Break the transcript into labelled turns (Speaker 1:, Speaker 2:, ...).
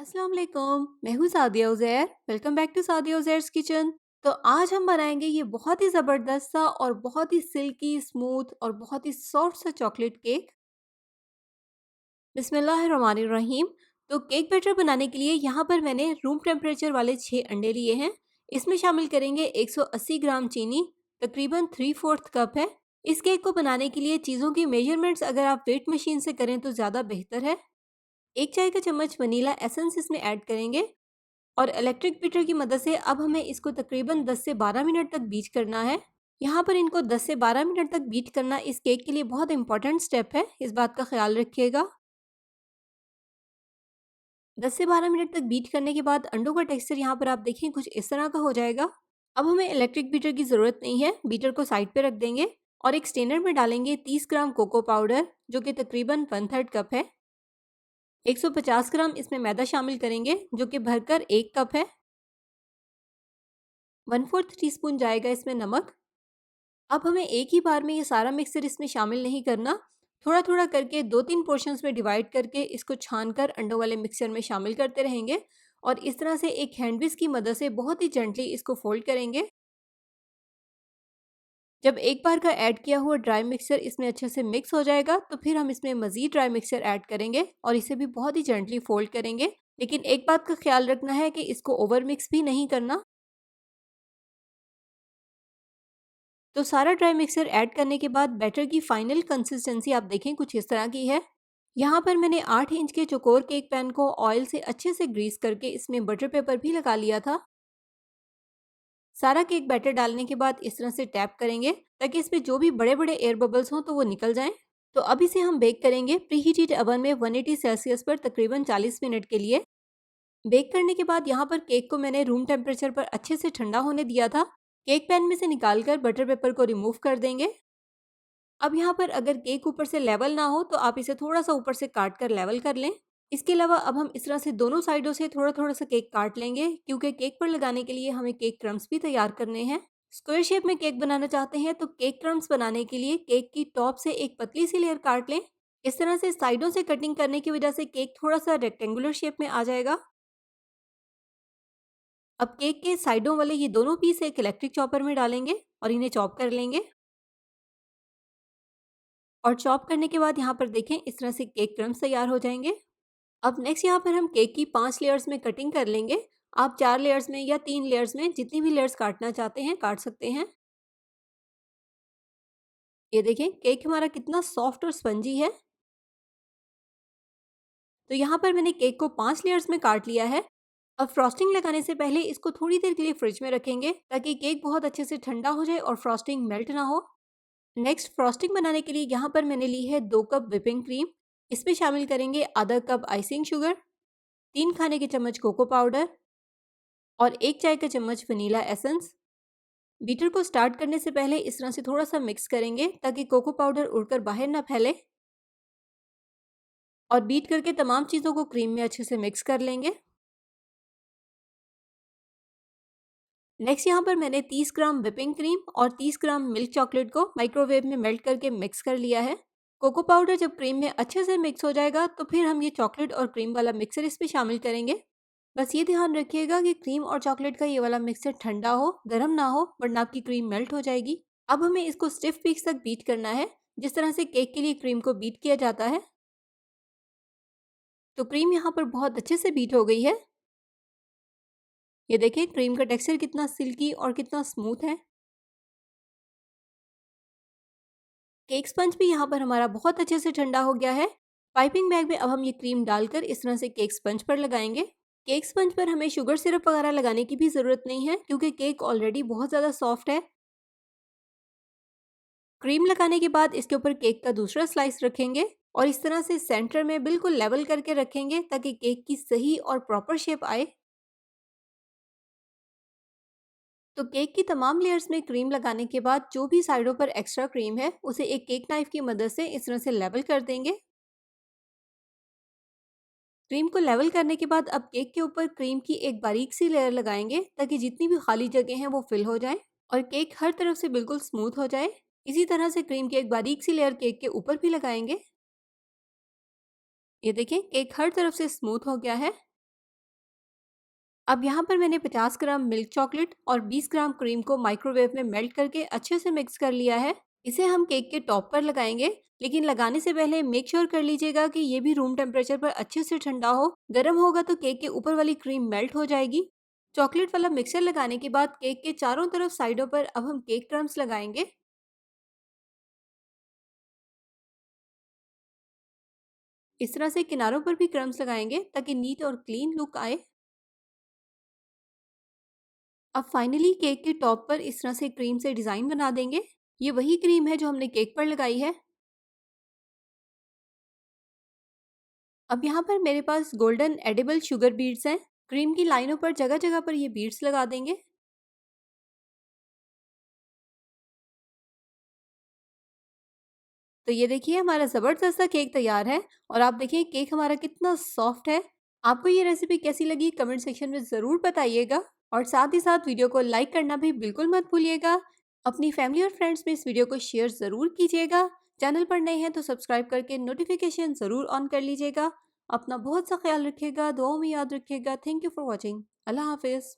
Speaker 1: अस्सलाम वालेकुम। मैं हूँ Sadia Uzair. Welcome back to Sadia Uzair's kitchen. तो आज हम बनाएंगे ये बहुत ही ज़बरदस्त सा और बहुत ही सिल्की स्मूथ और बहुत ही सॉफ्ट सा चॉकलेट केक। बिस्मिल्लाहिर्रहमानिर्रहीम। तो केक बैटर बनाने के लिए यहाँ पर मैंने रूम टेम्परेचर वाले 6 अंडे लिए हैं। इसमें शामिल करेंगे 180 ग्राम चीनी, तकरीबन 3/4 कप है। इस केक को बनाने के लिए चीज़ों की मेजरमेंट्स अगर आप वेट मशीन से करें तो ज़्यादा बेहतर है। 1 चाय का चम्मच वनीला एसेंस इसमें ऐड करेंगे और इलेक्ट्रिक बीटर की मदद से अब हमें इसको तकरीबन 10 से 12 मिनट तक बीट करना है। यहाँ पर इनको 10 से 12 मिनट तक बीट करना इस केक के लिए बहुत इंपॉर्टेंट स्टेप है, इस बात का ख्याल रखिएगा। 10 से 12 मिनट तक बीट करने के बाद अंडों का टेक्सचर यहाँ पर आप देखें कुछ इस तरह का हो जाएगा। अब हमें इलेक्ट्रिक बीटर की ज़रूरत नहीं है, बीटर को साइड पे रख देंगे और एक स्टेनर में डालेंगे 30 ग्राम कोको पाउडर जो कि तकरीबन 1/3 कप है। 150 ग्राम इसमें मैदा शामिल करेंगे जो कि भरकर 1 कप है। 1/4 टीस्पून जाएगा इसमें नमक। अब हमें एक ही बार में ये सारा मिक्सचर इसमें शामिल नहीं करना, थोड़ा-थोड़ा करके 2-3 पोर्शंस में डिवाइड करके इसको छानकर अंडों वाले मिक्सचर में शामिल करते रहेंगे और इस तरह से एक हैंड विस्क की मदद से बहुत ही जेंटली इसको फोल्ड करेंगे। जब एक बार का ऐड किया हुआ ड्राई मिक्सचर इसमें अच्छे से मिक्स हो जाएगा तो फिर हम इसमें मज़ीद ड्राई मिक्सचर ऐड करेंगे और इसे भी बहुत ही जेंटली फोल्ड करेंगे। लेकिन एक बात का ख्याल रखना है कि इसको ओवर मिक्स भी नहीं करना। तो सारा ड्राई मिक्सचर ऐड करने के बाद बैटर की फाइनल कंसिस्टेंसी आप देखें कुछ इस तरह की है। यहाँ पर मैंने 8 इंच के चौकोर केक पैन को ऑयल से अच्छे से ग्रीस करके इसमें बटर पेपर भी लगा लिया था। सारा केक बैटर डालने के बाद इस तरह से टैप करेंगे ताकि इसमें जो भी बड़े बड़े एयर बबल्स हों तो वो निकल जाएं। तो अब इसे हम बेक करेंगे प्रीहीटेड ओवन में 180 सेल्सियस पर तकरीबन 40 मिनट के लिए। बेक करने के बाद यहाँ पर केक को मैंने रूम टेम्परेचर पर अच्छे से ठंडा होने दिया था। केक पैन में से निकालकर बटर पेपर को रिमूव कर देंगे। अब यहाँ पर अगर केक ऊपर से लेवल ना हो तो आप इसे थोड़ा सा ऊपर से काट कर लेवल कर लें। इसके अलावा अब हम इस तरह से दोनों साइडों से थोड़ा थोड़ा सा केक काट लेंगे क्योंकि केक पर लगाने के लिए हमें केक क्रम्स भी तैयार करने हैं। स्क्वायर शेप में केक बनाना चाहते हैं तो केक क्रम्स बनाने के लिए केक की टॉप से एक पतली सी लेयर काट लें। इस तरह से साइडों से कटिंग करने की वजह से केक थोड़ा सा रेक्टेंगुलर शेप में आ जाएगा। अब केक के साइडों वाले ये दोनों पीस एक इलेक्ट्रिक चॉपर में डालेंगे और इन्हें चॉप कर लेंगे। और चॉप करने के बाद यहाँ पर देखें इस तरह से केक क्रम्स तैयार हो जाएंगे। अब नेक्स्ट यहाँ पर हम केक की 5 लेयर्स में कटिंग कर लेंगे। आप 4 लेयर्स में या 3 लेयर्स में जितनी भी लेयर्स काटना चाहते हैं काट सकते हैं। ये देखें केक हमारा कितना सॉफ्ट और स्पंजी है। तो यहाँ पर मैंने केक को 5 लेयर्स में काट लिया है। अब फ्रॉस्टिंग लगाने से पहले इसको थोड़ी देर के लिए फ्रिज में रखेंगे ताकि केक बहुत अच्छे से ठंडा हो जाए और फ्रॉस्टिंग मेल्ट ना हो। नेक्स्ट फ्रॉस्टिंग बनाने के लिए यहाँ पर मैंने ली है 2 कप व्हिपिंग क्रीम। इसमें शामिल करेंगे आधा कप आइसिंग शुगर, 3 खाने के चम्मच कोको पाउडर और 1 चाय का चम्मच वनीला एसेंस। बीटर को स्टार्ट करने से पहले इस तरह से थोड़ा सा मिक्स करेंगे ताकि कोको पाउडर उड़कर बाहर ना फैले और बीट करके तमाम चीज़ों को क्रीम में अच्छे से मिक्स कर लेंगे। नेक्स्ट यहाँ पर मैंने 30 ग्राम व्हिपिंग क्रीम और 30 ग्राम मिल्क चॉकलेट को माइक्रोवेव में मेल्ट करके मिक्स कर लिया है। कोको पाउडर जब क्रीम में अच्छे से मिक्स हो जाएगा तो फिर हम ये चॉकलेट और क्रीम वाला मिक्सर इसमें शामिल करेंगे। बस ये ध्यान रखिएगा कि क्रीम और चॉकलेट का ये वाला मिक्सर ठंडा हो, गर्म ना हो, वरना आपकी क्रीम मेल्ट हो जाएगी। अब हमें इसको स्टिफ पीक्स तक बीट करना है, जिस तरह से केक के लिए क्रीम को बीट किया जाता है। तो क्रीम यहाँ पर बहुत अच्छे से बीट हो गई है। ये देखें क्रीम का टेक्सचर कितना सिल्की और कितना स्मूथ है। केक स्पंज भी यहाँ पर हमारा बहुत अच्छे से ठंडा हो गया है। पाइपिंग बैग में अब हम ये क्रीम डालकर इस तरह से केक स्पंज पर लगाएंगे। केक स्पंज पर हमें शुगर सिरप वगैरह लगाने की भी ज़रूरत नहीं है क्योंकि केक ऑलरेडी बहुत ज़्यादा सॉफ्ट है। क्रीम लगाने के बाद इसके ऊपर केक का दूसरा स्लाइस रखेंगे और इस तरह से सेंटर में बिल्कुल लेवल करके रखेंगे ताकि केक की सही और प्रॉपर शेप आए। तो केक की तमाम लेयर्स में क्रीम लगाने के बाद जो भी साइडों पर एक्स्ट्रा क्रीम है उसे एक केक नाइफ की मदद से इस तरह से लेवल कर देंगे। क्रीम को लेवल करने के बाद अब केक के ऊपर क्रीम की एक बारीक सी लेयर लगाएंगे ताकि जितनी भी खाली जगह हैं वो फिल हो जाए और केक हर तरफ से बिल्कुल स्मूथ हो जाए। इसी तरह से क्रीम की एक बारीक सी लेयर केक के ऊपर भी लगाएंगे। ये देखें केक हर तरफ से स्मूथ हो गया है। अब यहाँ पर मैंने 50 ग्राम मिल्क चॉकलेट और 20 ग्राम क्रीम को माइक्रोवेव में मेल्ट करके अच्छे से मिक्स कर लिया है। इसे हम केक के टॉप पर लगाएंगे, लेकिन लगाने से पहले मेक श्योर कर लीजिएगा कि ये भी रूम टेम्परेचर पर अच्छे से ठंडा हो। गर्म होगा तो केक के ऊपर वाली क्रीम मेल्ट हो जाएगी। चॉकलेट वाला मिक्सचर लगाने के बाद केक के चारों तरफ साइडों पर अब हम केक क्रम्स लगाएंगे। इस तरह से किनारों पर भी क्रम्स लगाएंगे ताकि नीट और क्लीन लुक आए। अब फाइनली केक के टॉप पर इस तरह से क्रीम से डिजाइन बना देंगे। ये वही क्रीम है जो हमने केक पर लगाई है। अब यहाँ पर मेरे पास गोल्डन एडिबल शुगर बीड्स हैं। क्रीम की लाइनों पर जगह जगह पर ये बीड्स लगा देंगे। तो ये देखिए हमारा ज़बरदस्त सा केक तैयार है और आप देखिए केक हमारा कितना सॉफ्ट है। आपको ये रेसिपी कैसी लगी कमेंट सेक्शन में ज़रूर बताइएगा और साथ ही साथ वीडियो को लाइक करना भी बिल्कुल मत भूलिएगा। अपनी फैमिली और फ्रेंड्स में इस वीडियो को शेयर ज़रूर कीजिएगा। चैनल पर नए हैं तो सब्सक्राइब करके नोटिफिकेशन ज़रूर ऑन कर लीजिएगा। अपना बहुत सा ख्याल रखिएगा, दुआओं में याद रखिएगा। Thank you for watching. अल्लाह हाफिज़।